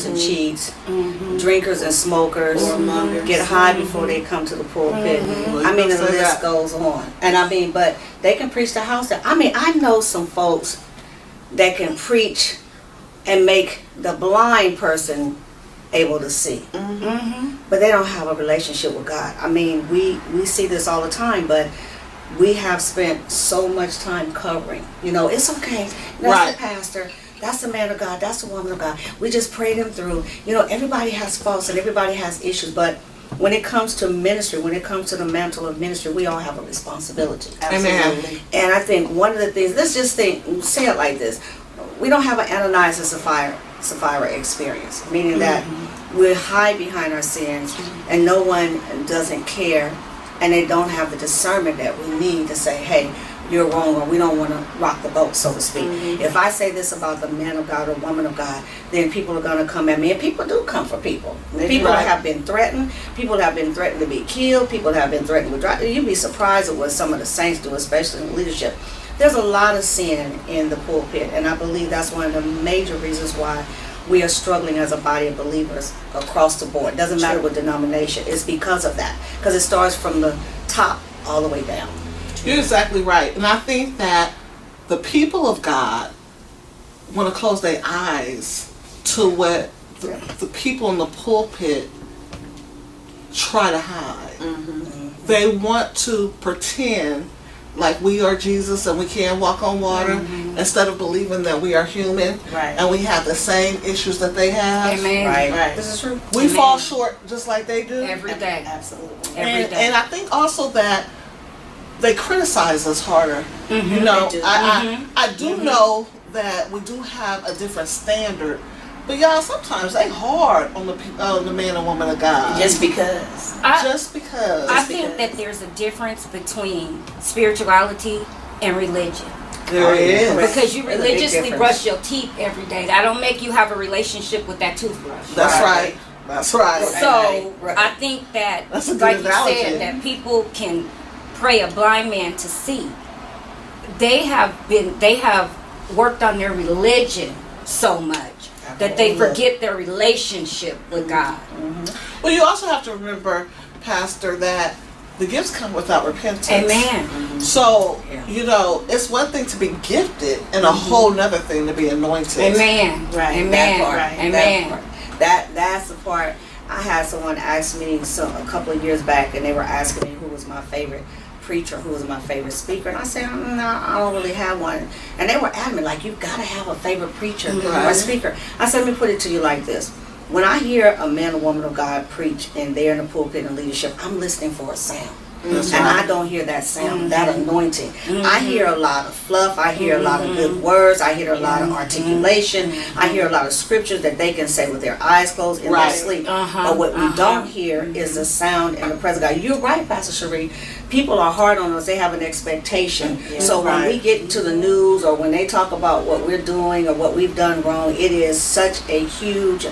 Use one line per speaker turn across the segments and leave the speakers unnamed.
and cheats, drinkers and smokers, get high before they come to the pulpit. I mean, the list goes on. And I mean, but they can preach the house down. I mean, I know some folks that can preach and make the blind person able to see. But they don't have a relationship with God. I mean, we see this all the time, but we have spent so much time covering. You know, it's okay. That's the pastor. That's the man of God. That's the woman of God. We just pray them through. You know, everybody has faults and everybody has issues, but when it comes to ministry, when it comes to the mantle of ministry, we all have a responsibility.
Absolutely.
And I think one of the things, let's just say it like this. We don't have an Ananias and Sapphira experience, meaning that we hide behind our sins and no one doesn't care and they don't have the discernment that we need to say, hey, you're wrong, or we don't want to rock the boat, so to speak. If I say this about the man of God or woman of God, then people are going to come at me, and people do come for people. People have been threatened. People have been threatened to be killed. People have been threatened with drugs. You'd be surprised at what some of the saints do, especially in leadership. There's a lot of sin in the pulpit, and I believe that's one of the major reasons why we are struggling as a body of believers across the board. It doesn't matter what denomination. It's because of that. Because it starts from the top all the way down.
You're exactly right. And I think that the people of God want to close their eyes to what the people in the pulpit try to hide. They want to pretend like we are Jesus and we can't walk on water instead of believing that we are human and we have the same issues that they have.
Right. This is true.
We fall short just like they do.
Every day.
Absolutely.
Every day.
And I think also that they criticize us harder. You know, I do know that we do have a different standard, but y'all, sometimes they hard on the man and woman of God.
Just because.
I think that there's a difference between spirituality and religion.
There is.
Because you religiously brush your teeth every day. That don't make you have a relationship with that toothbrush.
That's right. That's right.
So I think that,
That's a good
like
analogy.
you said, that people can pray a blind man to see. They have worked on their religion so much that they forget their relationship with God.
Well, you also have to remember, Pastor, that the gifts come without repentance.
Amen.
So, you know, it's one thing to be gifted and a whole nother thing to be anointed.
Amen.
Right.
Amen.
That part.
Amen.
That's the part. I had someone ask me a couple of years back, and they were asking me who was my favorite preacher, who was my favorite speaker, and I said, no, I don't really have one. And they were adamant, like, you've got to have a favorite preacher or speaker. I said, let me put it to you like this. When I hear a man or woman of God preach and they're in the pulpit and leadership, I'm listening for a sound. And I don't hear that sound, that anointing. I hear a lot of fluff. I hear a lot of good words. I hear a lot of articulation. I hear a lot of scriptures that they can say with their eyes closed in their sleep. But what we don't hear is the sound and the presence of God. You're right, Pastor Cherie. People are hard on us. They have an expectation. So when we get into the news or when they talk about what we're doing or what we've done wrong, it is such a huge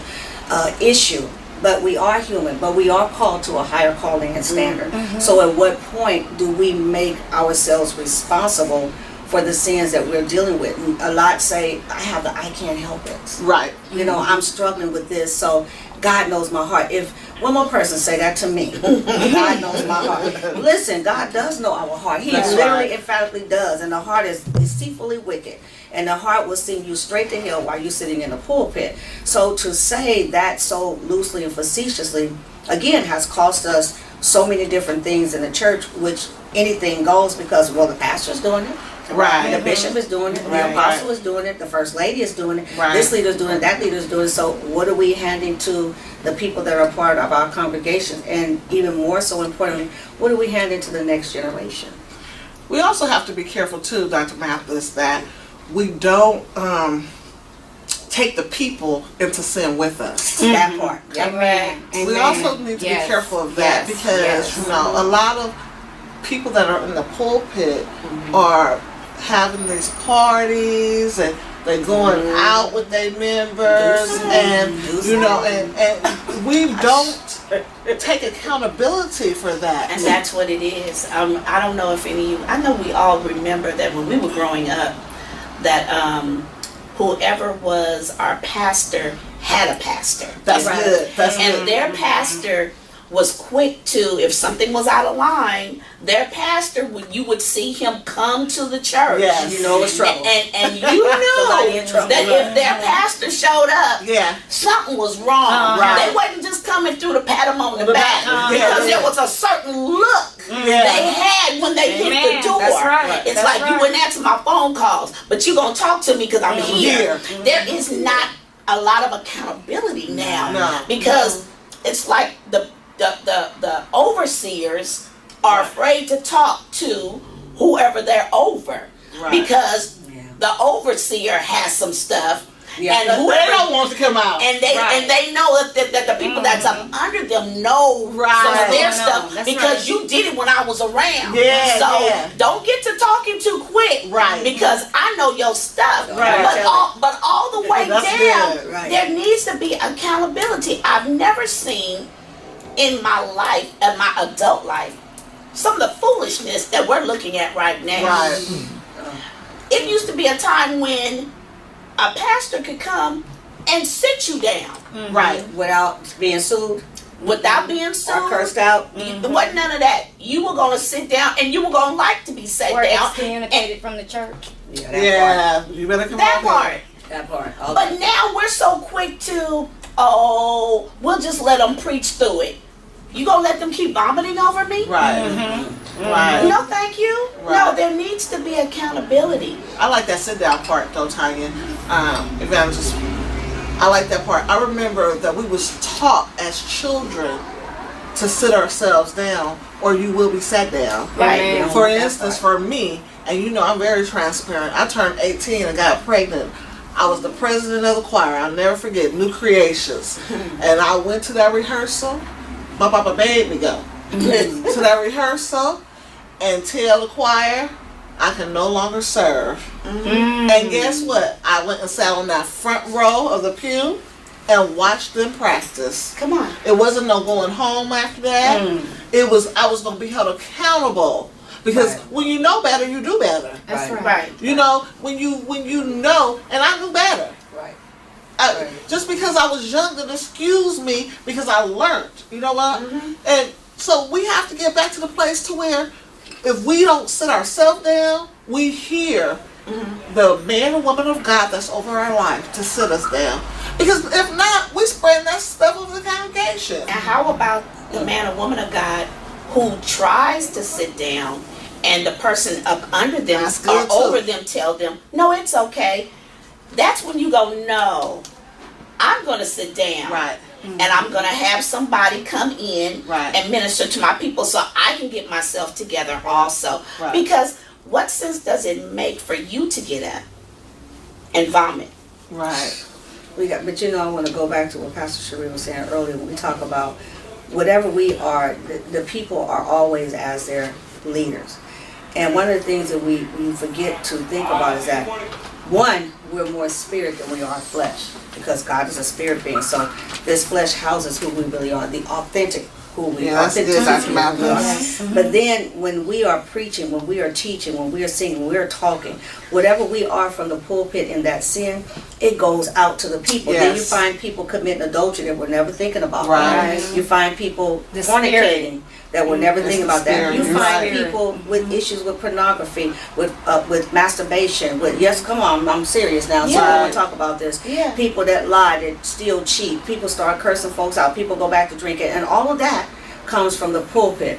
issue. But we are human, but we are called to a higher calling and standard. So at what point do we make ourselves responsible for the sins that we're dealing with? And a lot say, I can't help it.
Right.
You know, I'm struggling with this, so God knows my heart. If one more person say that to me, God knows my heart. Listen, God does know our heart. He literally emphatically does. And the heart is deceitfully wicked. And the heart will send you straight to hell while you're sitting in the pulpit. So to say that so loosely and facetiously, again, has cost us so many different things in the church, which anything goes because, well, the pastor's doing it.
Right.
The bishop is doing it. The apostle is doing it. The first lady is doing it. This leader is doing it. That leader is doing it. So what are we handing to the people that are part of our congregation? And even more so importantly, what are we handing to the next generation?
We also have to be careful too, Dr. Mathis, that we don't take the people into sin with us.
That part.
Amen.
We also need to be careful of that because, you know, a lot of people that are in the pulpit are having these parties and they're going out with their members and, you know, and we don't take accountability for that.
And that's what it is. I don't know if any of you, I know we all remember that when we were growing up, that whoever was our pastor had a pastor.
That's
Right.
good. That's
And
good.
their pastor was quick to, if something was out of line, their pastor, you would see him come to the church.
Yes.
You know it's trouble.
And you knew
Somebody in trouble.
that if their pastor showed up,
Yeah.
something was wrong.
Right.
They wasn't just coming through to pat him on the
The
back,
back.
because
Yeah.
there was a certain look
Yeah.
they had when they hit
Amen.
the door.
That's right.
It's
That's
like, you
right.
wouldn't answer my phone calls, but you gonna talk to me because I'm here.
Here.
There is not a lot of accountability now,
No.
because it's like the overseers are afraid to talk to whoever they're over,
Right.
because
Yeah.
the overseer has some stuff,
Yeah.
and
They
whoever
don't want to come out.
and they
Right.
and they know that the people that's up under them know some
Right.
of their
What's going
stuff,
on. That's
because
right.
you did it when I was around.
Yeah,
So
yeah.
don't get to talking too quick.
Right.
Because I know your stuff.
Right.
But all the way
That's
down,
good.
Right.
there needs to be accountability. I've never seen in my life, in my adult life, some of the foolishness that we're looking at right now.
Right.
It used to be a time when a pastor could come and sit you down
Right.
Without being sued
without being
or
sued.
cursed out.
There wasn't none of that. You were gonna sit down, and you were gonna like to be sat
Or
down.
excommunicated from the church.
Yeah, that
Yeah. You better come
That
out
part.
here.
That part. Okay.
But now we're so quick to, oh, we'll just let them preach through it. You gonna let them keep vomiting over me?
Right. Right.
No, thank you. No,
Right.
there needs to be accountability.
I like that sit down part though, Tanya. Evangelist. I like that part. I remember that we was taught as children to sit ourselves down, or you will be sat down.
Right.
Amen.
For instance, for me, and you know I'm very transparent, I turned 18 and got pregnant. I was the president of the choir. I'll never forget, New Creations. And I went to that rehearsal. My papa made me go to that rehearsal and tell the choir I can no longer serve. And guess what? I went and sat on that front row of the pew and watched them practice.
Come on.
It wasn't no going home after that. It was, I was going to be held accountable, because
Right.
when you know better, you do better.
That's
Right.
right.
Right.
You know, when you know, and I knew better.
Right.
I, just because I was young didn't excuse me, because I learned. You know what? And so we have to get back to the place to where, if we don't sit ourselves down, we hear the man or woman of God that's over our life to sit us down. Because if not, we spread that stuff over the congregation.
And how about the man or woman of God who tries to sit down, and the person up under them
That's
or
good, too.
over them tell them, no, it's okay. That's when you go, no, I'm going to sit down.
Right.
And I'm going to have somebody come in
Right.
and minister to my people so I can get myself together also.
Right.
Because what sense does it make for you to get up and vomit?
Right.
But you know, I want to go back to what Pastor Cherie was saying earlier when we talk about whatever we are, the people are always as their leaders. And one of the things that we forget to think about is that, one, we're more spirit than we are flesh, because God is a spirit being. So this flesh houses who we really are, the authentic who we
Yeah,
are.
that's good, Dr. Malcolm.
But then when we are preaching, when we are teaching, when we are singing, when we are talking, whatever we are from the pulpit in that sin, it goes out to the people. Then you
Yes.
find people committing adultery that we're never thinking about.
Right.
You find people
The
fornicating that we're never
It's
thinking
the
about that.
spirit.
You
You're
find
right.
people with issues with pornography, with masturbation, with, yes, come on, I'm serious now, so
Yeah.
I want to talk about this.
Yeah.
People that lie, that steal, cheat, people start cursing folks out, people go back to drinking, and all of that comes from the pulpit.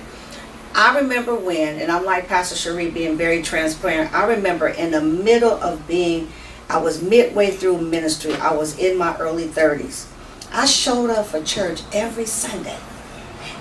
I remember when, and I'm like Pastor Cherie being very transparent, I remember in the middle of I was midway through ministry, I was in my early 30s. I showed up for church every Sunday.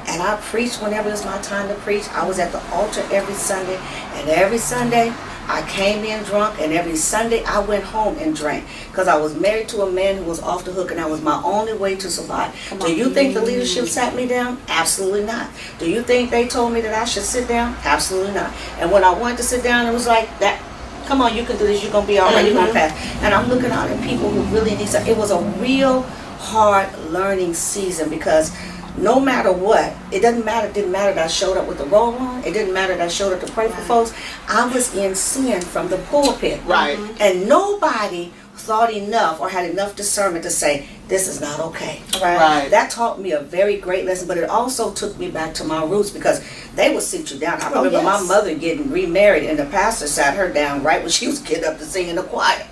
And I preached whenever it was my time to preach. I was at the altar every Sunday. And every Sunday, I came in drunk. And every Sunday, I went home and drank. Because I was married to a man who was off the hook. And that was my only way to survive. Do you think the leadership sat me down? Absolutely not. Do you think they told me that I should sit down? Absolutely not. And when I wanted to sit down, it was like, that. Come on, you can do this. You're going to be all right. You're going to pass. And I'm looking out at people who really need something. It was a real hard learning season, because no matter what, it didn't matter that I showed up with the robe on. It didn't matter that I showed up to pray for folks. I was in sin from the pulpit.
Right.
And nobody thought enough or had enough discernment to say, this is not okay.
Right.
That taught me a very great lesson, but it also took me back to my roots because they would sit you down. I remember my mother getting remarried and the pastor sat her down right when she was getting up to sing in the choir.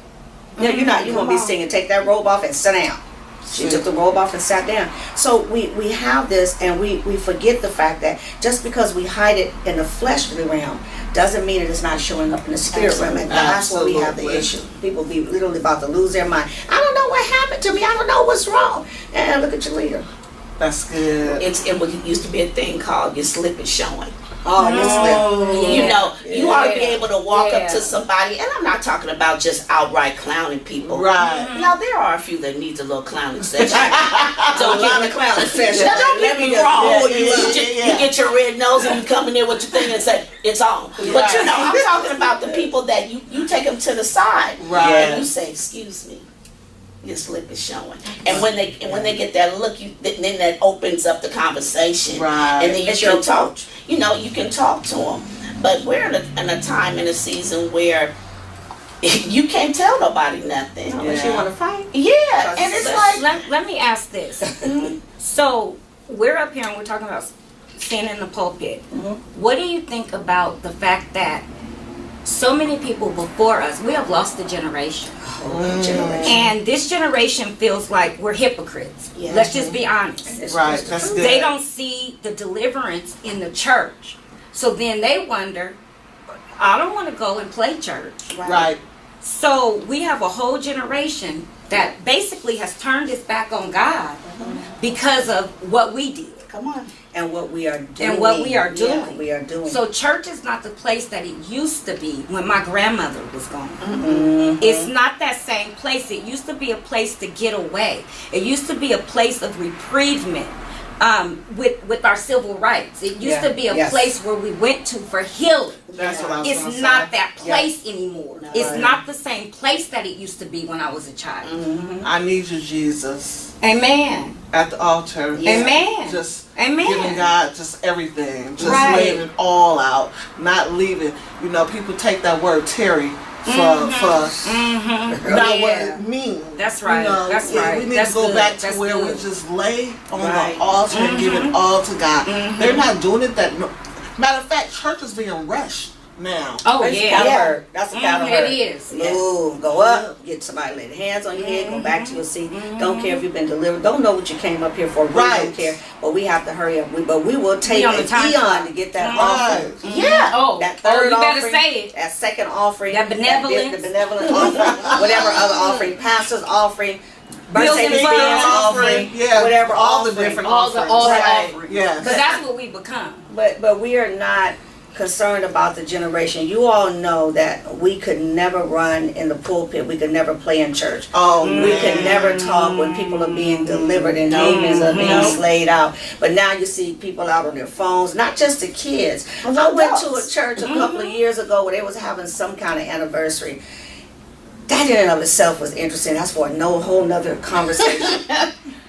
You know, you won't be singing, take that robe off and sit down. She took the robe off and sat down. So we have this, and we forget the fact that just because we hide it in the fleshly realm doesn't mean it is not showing up in the spirit realm. And that's where we have the issue. People be literally about to lose their mind. I don't know what happened to me. I don't know what's wrong. And look at your leader.
That's good.
It used to be a thing called your slip is showing.
Oh, your slip.
You know, you ought to be able to walk up to somebody, and I'm not talking about just outright clowning people.
Right.
Now, there are a few that needs a little clowning session.
Don't get me clowning session.
Don't get me wrong.
Yeah.
You get your red nose and you come in there with your thing and say, it's on. But you know, I'm talking about the people that you take them to the side.
Right.
And you say, excuse me. Your slip is showing, and when they get that look, then that opens up the conversation,
Right.
and then you can talk. You know, you can talk to them. But we're in a time in a season where you can't tell nobody nothing
Unless you want to fight.
Yeah, and it's like
let me ask this. So we're up here and we're talking about sin in the pulpit. What do you think about the fact that so many people before us, we have lost a generation? And this generation feels like we're hypocrites.
Yeah.
Let's just be honest.
Right. That's good.
They don't see the deliverance in the church. So then they wonder, I don't want to go and play church.
Right.
So we have a whole generation that basically has turned its back on God because of what we did.
come on.
And what we are doing.
And what we are doing.
Yeah, we are doing.
So church is not the place that it used to be when my grandmother was gone.
Mm-hmm.
It's not that same place. It used to be a place to get away. It used to be a place of reprievement with our civil rights. It used to be a place where we went to for healing.
That's what I was
It's
gonna
not
say.
that place anymore.
No.
It's not the same place that it used to be when I was a child.
I need you, Jesus,
Amen.
at the altar.
Amen.
Just
Amen.
giving God just everything. Just
Right.
laying it all out. Not leaving. You know, people take that word Terry for not what it means.
That's right.
You know,
That's right.
We need
That's
to go
good.
back to
That's
where we
good.
just lay on
Right.
the altar and give it all to God. They're not doing it that. Matter of fact, church is being rushed now.
Oh
That's
yeah.
kind of hurt. That's a kind of hurt.
It is.
Move, go up, get somebody, lay their hands on your head, go back to your seat. Don't care if you've been delivered. Don't know what you came up here for. We
Right.
don't care. But we have to hurry up. But we will take
on the
an
time
eon
clock.
to get that
Right.
offering.
Yeah.
Oh,
That third
you better
offering,
say it.
that second offering,
That benevolence.
the benevolent offering, whatever other offering, pastor's offering, birthday
Building
experience
funds.
offering,
Yeah,
whatever
all the
offering.
different
All the
Right.
offerings.
Yes.
Because that's what we become.
But we are not concerned about the generation. You all know that we could never run in the pulpit. We could never play in church.
Oh,
We can never talk when people are being delivered and demons are being slayed out. But now you see people out on their phones, not just the kids. I went to a church a couple of years ago where they was having some kind of anniversary. That in and of itself was interesting. That's for no whole nother conversation.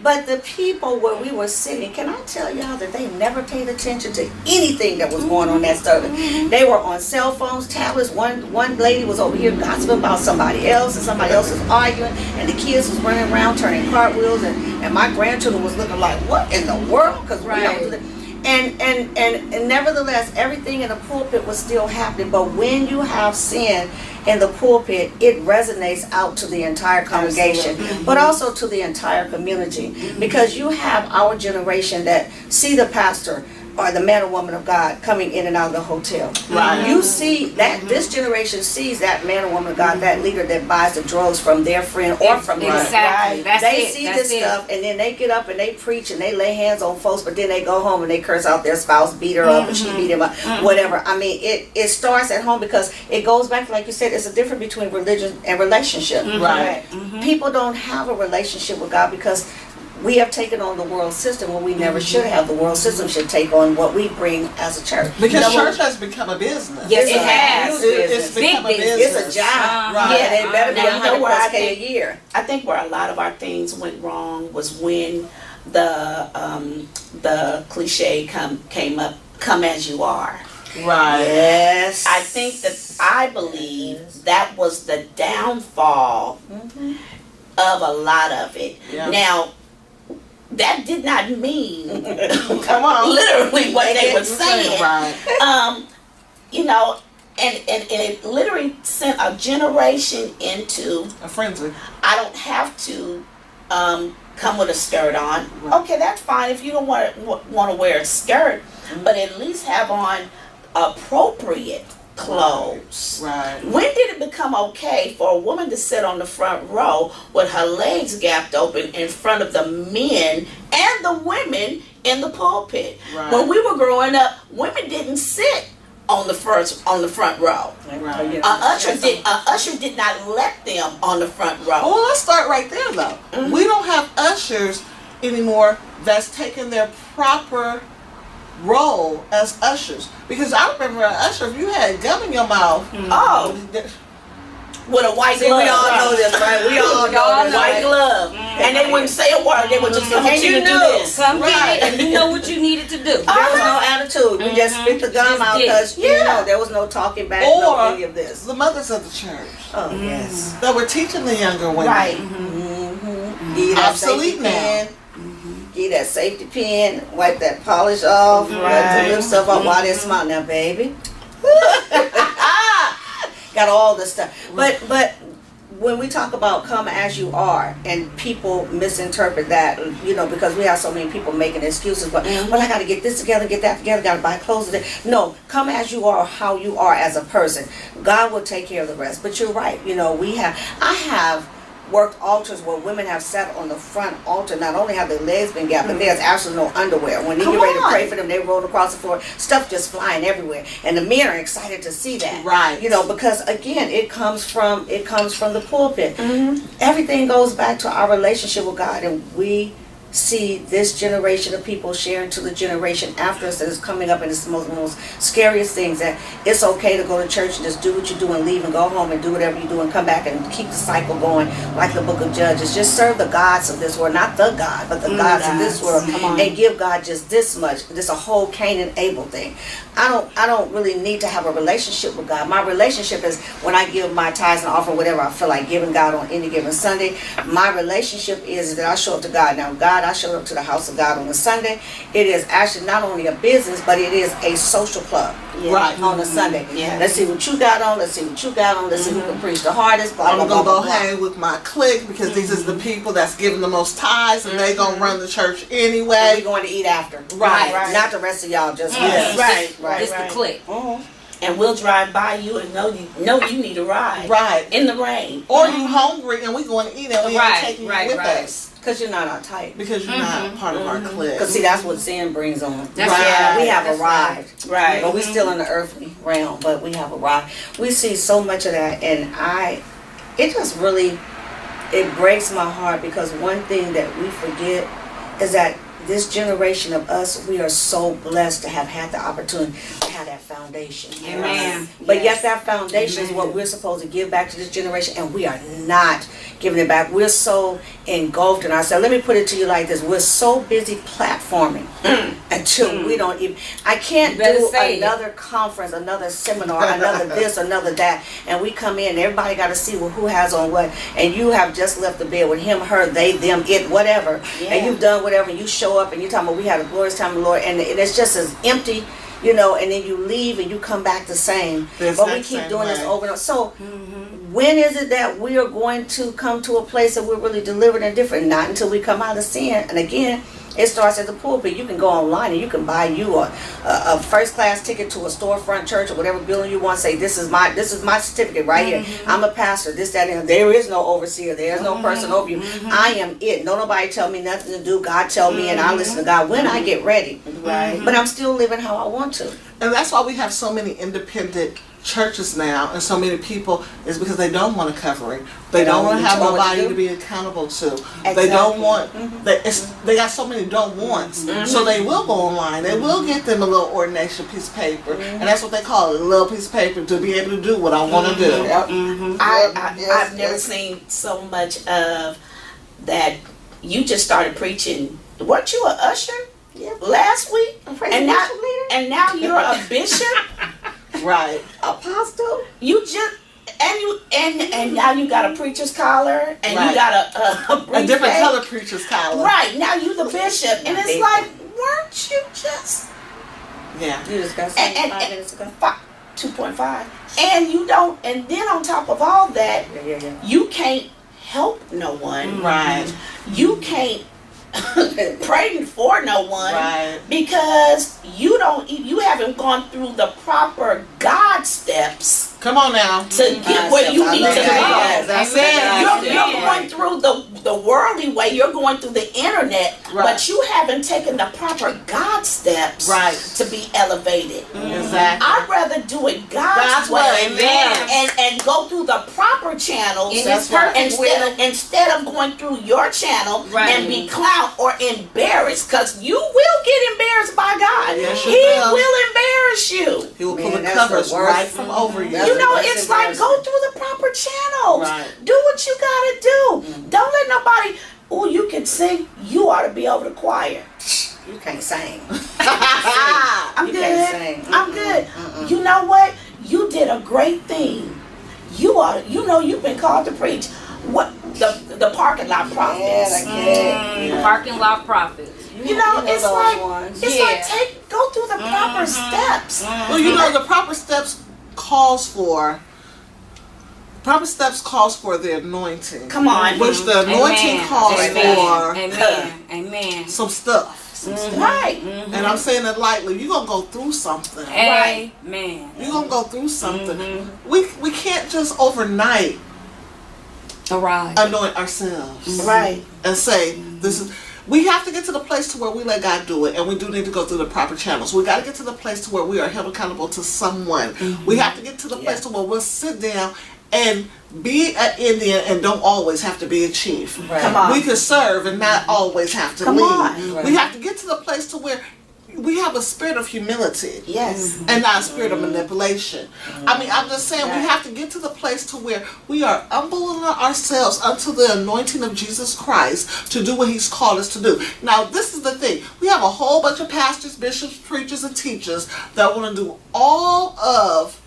But the people where we were sitting, can I tell y'all that they never paid attention to anything that was going on that service? They were on cell phones, tablets. One lady was over here gossiping about somebody else, and somebody else was arguing, and the kids was running around turning cartwheels, and my grandchildren was looking like, what in the world? Because we don't do that. And nevertheless, everything in the pulpit was still happening. But when you have sin in the pulpit, it resonates out to the entire congregation, but also to the entire community. Because you have our generation that see the pastor or the man or woman of God coming in and out of the hotel.
Right.
You see that this generation sees that man or woman of God, that leader that buys the drugs from their friend or from God.
Exactly. That's
They
it.
see
That's
this
it.
stuff, and then they get up and they preach and they lay hands on folks, but then they go home and they curse out their spouse, beat her up, and she beat him up, whatever. I mean, it starts at home because it goes back, like you said, it's a difference between religion and relationship.
Right.
People don't have a relationship with God because we have taken on the world system when we never should have. The world system should take on what we bring as a church.
Because church has become a business.
Yes,
It's
it
a
has.
huge
It's
business.
become a
Big
business.
business.
It's a job.
Right.
Yeah, they better be
Now, you know
100
where I
plus K a
think-
year.
I think where a lot of our things went wrong was when the cliche come as you are.
Right.
Yes.
I believe that was the downfall of a lot of it.
Yeah.
Now, that did not mean
Come on.
literally what they were saying.
Right.
You know, and it literally sent a generation into,
A frenzy.
I don't have to come with a skirt on.
Right.
Okay, that's fine if you don't want to wear a skirt, but at least have on appropriate clothes.
Right.
When did it become okay for a woman to sit on the front row with her legs gapped open in front of the men and the women in the pulpit?
Right.
When we were growing up, women didn't sit on the front row.
Right.
A usher did not let them on the front row.
Well, let's start right there, though. We don't have ushers anymore that's taking their proper role as ushers. Because I remember an usher, if you had gum in your mouth,
Oh, with a white
See,
glove.
we all know this, right? We all know this.
White glove. And they wouldn't say a word. They would just continue to do this.
Come
Right.
get it, and you know what you needed to do.
There was no attitude. We just spit the gum
Just
out
did.
because you know there was no talking back, no
or
any of this.
the mothers of the church
Oh yes.
that were teaching the younger women.
Right.
Give you that
Obsolete
safety
now.
pin. Give you that safety pin. Wipe that polish off. Wipe
Right.
the lip stuff off while they smile. Now, baby. Got all this stuff. But when we talk about come as you are, and people misinterpret that, you know, because we have so many people making excuses, but well, I got to get this together, get that together, got to buy clothes today. No, come as you are, how you are as a person. God will take care of the rest. But you're right. You know, I have worked altars where women have sat on the front altar. Not only have their legs been gapped, but there's absolutely no underwear. When they get ready to pray for them, they roll across the floor, stuff just flying everywhere, and the men are excited to see that.
Right.
You know, because again, it comes from the pulpit. Everything goes back to our relationship with God, and we see this generation of people sharing to the generation after us that is coming up, and it's the most scariest things, that it's okay to go to church and just do what you do and leave and go home and do whatever you do and come back and keep the cycle going like the book of Judges. Just serve the gods of this world, not the God, but the gods of this world, and give God just this much. This a whole Cain and Abel thing. I don't really need to have a relationship with God. My relationship is when I give my tithes and offering, whatever I feel like giving God on any given Sunday. My relationship is that I show up to God. Now, God, I showed up to the house of God on a Sunday. It is actually not only a business, but it is a social club.
Right.
On a Sunday.
Yeah.
Let's see what you got on. Let's see what you got on. Let's see who can preach the hardest. Blah,
I'm
blah,
gonna
blah,
go
blah, blah.
hang with my clique because these is the people that's giving the most tithes, and they gonna run the church
And
anyway.
we're going to eat after.
Right.
Not the rest of y'all. Just
Yes.
Right.
Just the click.
And we'll drive by you and know you need a ride.
Right.
In the rain.
Or you hungry and we going to eat and we ain't
Right,
taking
right,
you with
right.
us
because you're not our type.
because you're not part of our clique.
Because see, that's what sin brings on.
That's
right.
We have
That's
arrived.
Right.
But we're still in the earthly realm, but we have arrived. We see so much of that, and it just really, it breaks my heart, because one thing that we forget is that this generation of us, we are so blessed to have had the opportunity to have that foundation.
Amen.
But yet that foundation is what we're supposed to give back to this generation, and we are not giving it back. We're so engulfed in ourselves. Let me put it to you like this. We're so busy platforming until we don't even, I can't
You better
do
say it.
another conference, another seminar, another this, another that, and we come in and everybody got to see who has on what, and you have just left the bed with him, her, they, them, it, whatever, and you've done whatever, and you show up and you're talking about we had a glorious time of the Lord, and it's just as empty, you know, and then you leave and you come back the same.
The
But we
exact
keep
same
doing this
way.
over and over. So when is it that we are going to come to a place that we're really delivered and different? Not until we come out of sin. And again, it starts at the pulpit. You can go online and you can buy you a first class ticket to a storefront church or whatever building you want. Say this is my certificate right here. I'm a pastor. This, that, and there is no overseer. There is no person over you. I am it. No nobody tell me nothing to do. God tell me, and I listen to God when I get ready.
Right.
But I'm still living how I want to.
And that's why we have so many independent churches now and so many people, is because they don't want a covering. They don't want to have nobody to be accountable to. They don't want, they got so many don't wants. So they will go online. They will get them a little ordination piece of paper. And that's what they call it, a little piece of paper to be able to do what I want to do.
I've never seen so much of that. You just started preaching. Weren't you an usher last week? And and now you're a bishop,
Right.
Apostle.
you just and now you got a preacher's collar, and
Right.
you got a
A different
briefcase.
color preacher's collar.
Right, now you the bishop, and it's
Big.
like, weren't you just
Yeah.
You just got
and-
5 minutes ago.
2.5? And you don't, and then on top of all that,
Yeah.
you can't help no one.
Right.
You can't pray for no one,
Right.
because you haven't gone through the proper God steps
Come on now.
to get where you need to go.
That's
Amen.
it.
You're going through the worldly way. You're going through the internet,
Right.
but you haven't taken the proper God steps
Right.
to be elevated.
Exactly.
I'd rather do it God's way,
Amen.
and go through the proper channels
In
That's
His
right.
perfect will.
instead of going through your channel
Right.
and be clowned or embarrassed, because you will get embarrassed by God.
Yes, you
He
will.
will embarrass you.
He will pull
Man,
the
that's
covers
the worst.
right from over you.
That's
You know,
That's
it's like, go through the proper channels.
Right.
Do what you gotta do. Don't let nobody, oh, you can sing. You ought to be over the choir.
You can't sing.
I'm
You
good.
can't sing.
I'm good. You know what? You did a great thing. You are. You know, you've been called to preach. What the parking lot prophets.
Yeah.
Parking lot prophets.
You know, it's
those
like
ones.
it's
Yeah.
like go through the proper steps.
Well, you know, the proper steps calls for the anointing.
Come on.
Which the anointing
Amen.
calls
Amen.
for
Amen. Amen.
some stuff.
Right.
And I'm saying it lightly. You're going to go through something.
Right.
Amen.
You're going to go through something. We can't just overnight
Arrive.
anoint ourselves
Right.
and say, this is... We have to get to the place to where we let God do it, and we do need to go through the proper channels. We got to get to the place to where we are held accountable to someone. We have to get to the place to where we'll sit down and be an Indian and don't always have to be a chief.
Right.
Come on.
We can serve and not always have to
Come
lead.
on.
Right.
We have to get to the place to where we have a spirit of humility
Yes.
and not a spirit of manipulation. I mean, I'm just saying, we have to get to the place to where we are humbling ourselves unto the anointing of Jesus Christ to do what He's called us to do. Now, this is the thing. We have a whole bunch of pastors, bishops, preachers, and teachers that want to do all of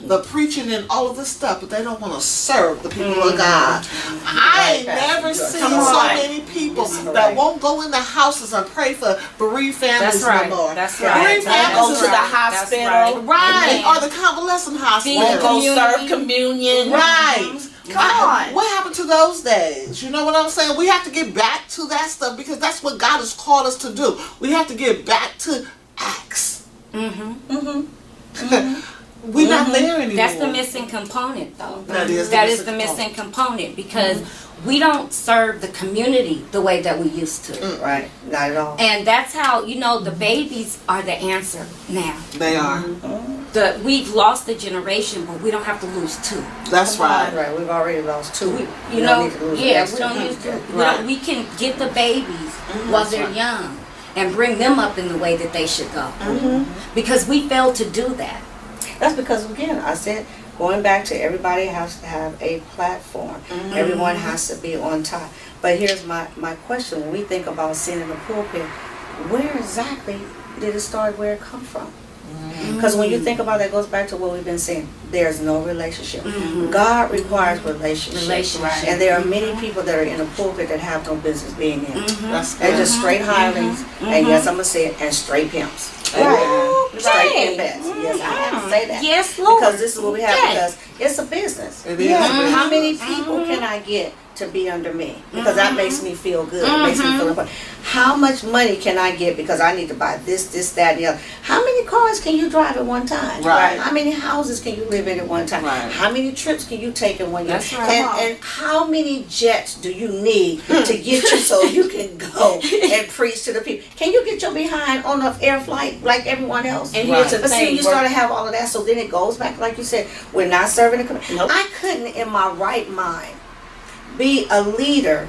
the preaching and all of this stuff, but they don't want to serve the people of God. I ain't never seen
Come
so
on.
many people
Yes,
that
right.
won't go in the houses and pray for bereaved families
That's right.
no more.
That's
Yeah.
right.
Bereaved
That's
families
Go
is
to the
right.
hospital.
That's right.
right,
Amen.
or the convalescent hospital.
Feed
Go
Community.
serve communion.
Right.
Come on.
What happened to those days? You know what I'm saying? We have to get back to that stuff because that's what God has called us to do. We have to get back to Acts. We're not there anymore.
That's the missing component, though.
That is the
That
missing
is the missing component because we don't serve the community the way that we used to.
Right. Not at all.
And that's how, you know, the babies are the answer now.
They are.
We've lost a generation, but we don't have to lose two.
That's right.
Right. We've already lost 2.
You
We
know,
don't need to lose the
yeah,
next
we
2.
don't use to.
Right.
We can get the babies while they're
right.
young and bring them up in the way that they should go. Because we failed to do that.
That's because, again, I said, going back to everybody has to have a platform. Everyone has to be on top. But here's my question. When we think about sin in the pulpit, where exactly did it start, where it come from? Because when you think about that, it goes back to what we've been saying. There's no relationship. God requires relationship. And there are many people that are in the pulpit that have no business being in.
That's
They're
good.
just straight hirelings, and yes, I'm going to say it, and straight pimps.
Amen.
Straight pimpets. Yes, I have to say that.
Yes, Lord.
Because this is what we have,
Okay.
because it's a business.
It is.
How many people can I get to be under me? Because that makes me feel good. It makes me feel important. How much money can I get because I need to buy this, that, and the other? How many cars can you drive at one time?
Right.
How many houses can you live in at one time?
Right.
How many trips can you take in one year?
That's right.
And how many jets do you need to get you so you can go and preach to the people? Can you get your behind on an air flight like everyone else?
And here's the
But see,
thing.
you start to have all of that, so then it goes back, like you said, we're not serving the community.
Nope.
I couldn't, in my right mind, be a leader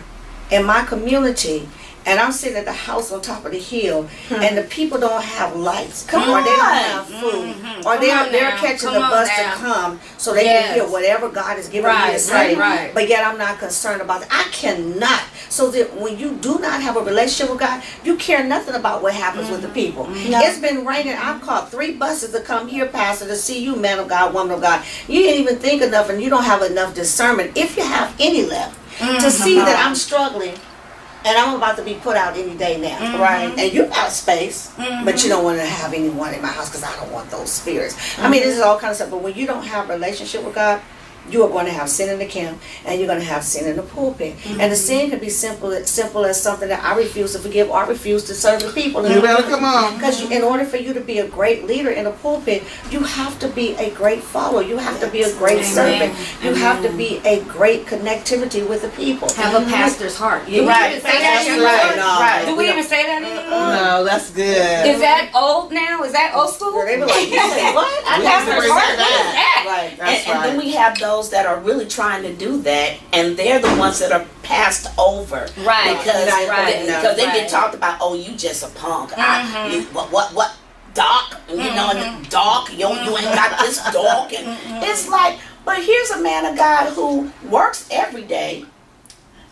in my community and I'm sitting at the house on top of the hill, and the people don't have lights, or they don't have food, or they're catching the bus to come so they can hear whatever God is giving me to say.
Right.
But yet I'm not concerned about it. I cannot. So that when you do not have a relationship with God, you care nothing about what happens with the people. It's been raining. I've caught 3 buses to come here, Pastor, to see you, man of God, woman of God. You didn't even think enough, and you don't have enough discernment, if you have any left, to see that I'm struggling. And I'm about to be put out any day now.
Right.
And you got space, but you don't want to have anyone in my house because I don't want those spirits. I mean, this is all kind of stuff. But when you don't have a relationship with God, you are going to have sin in the camp, and you're going to have sin in the pulpit. And the sin can be simple as something that I refuse to forgive or refuse to serve the people.
You better come on.
Because in order for you to be a great leader in the pulpit, you have to be a great follower. You have to be a great servant. You have to be a great connectivity with the people.
Have a pastor's heart. Do we
Right.
even say that
That's
anymore?
right.
Do we even say that anymore?
No, that's good.
Is that old now? Is that old school?
They be like, you say what?
We have to
Pastor's
bring
heart? What is
that
that?
Right.
That's
And then
right.
we have those that are really trying to do that, and they're the ones that are passed over.
Right.
Because
Right.
because they
Right.
get talked about. Oh, you just a punk. What? Dark. You know, and dark. You ain't got this dark. And it's like, but here's a man of God who works every day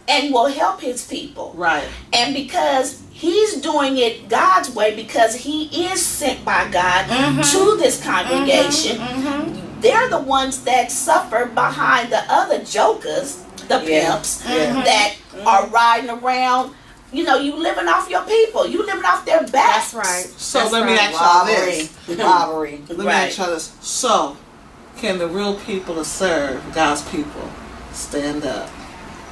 and will help his people.
Right.
And because he's doing it God's way, because he is sent by God to this congregation, they're the ones that suffer behind the other jokers, the pimps, that are riding around. You know, you living off your people. You living off their backs.
That's right.
So
That's
let me
right.
ask y'all this.
Robbery.
Let me ask y'all this. So, can the real people that serve God's people stand up?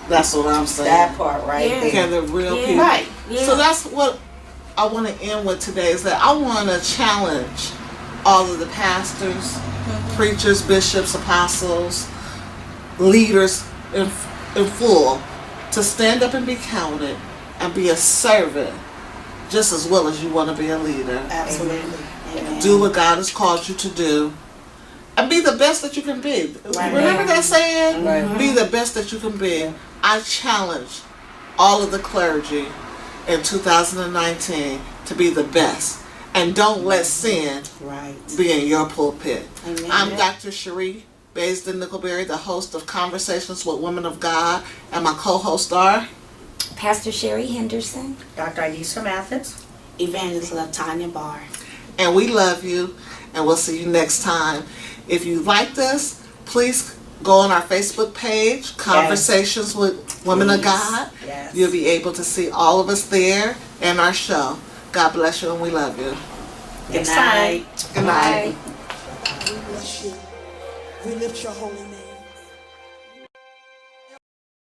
That's what I'm saying.
That part right
Yeah.
there.
Can the real
Yeah.
people?
Right.
Yeah.
So that's what I want to end with today, is that I want to challenge all of the pastors, preachers, bishops, apostles, leaders in full to stand up and be counted and be a servant just as well as you want to be a leader.
Absolutely. Amen.
Do what God has called you to do and be the best that you can be.
Right.
Remember that saying?
Right.
Be the best that you can be. I challenge all of the clergy in 2019 to be the best. And don't let sin
Right.
be in your pulpit.
Amen.
I'm Dr. Cherie Baisden-Nickelberry, the host of Conversations with Women of God, and my co-hosts are
Pastor Sherry Henderson.
Dr. Idis from Athens.
Evangelism, Tanya Barr.
and we love you, and we'll see you next time. If you liked us, please go on our Facebook page, Conversations with Women of God.
Yes.
You'll be able to see all of us there and our show. God bless you, and we love you.
Good night.
Good night.
Bye.
We bless you. We lift your holy name.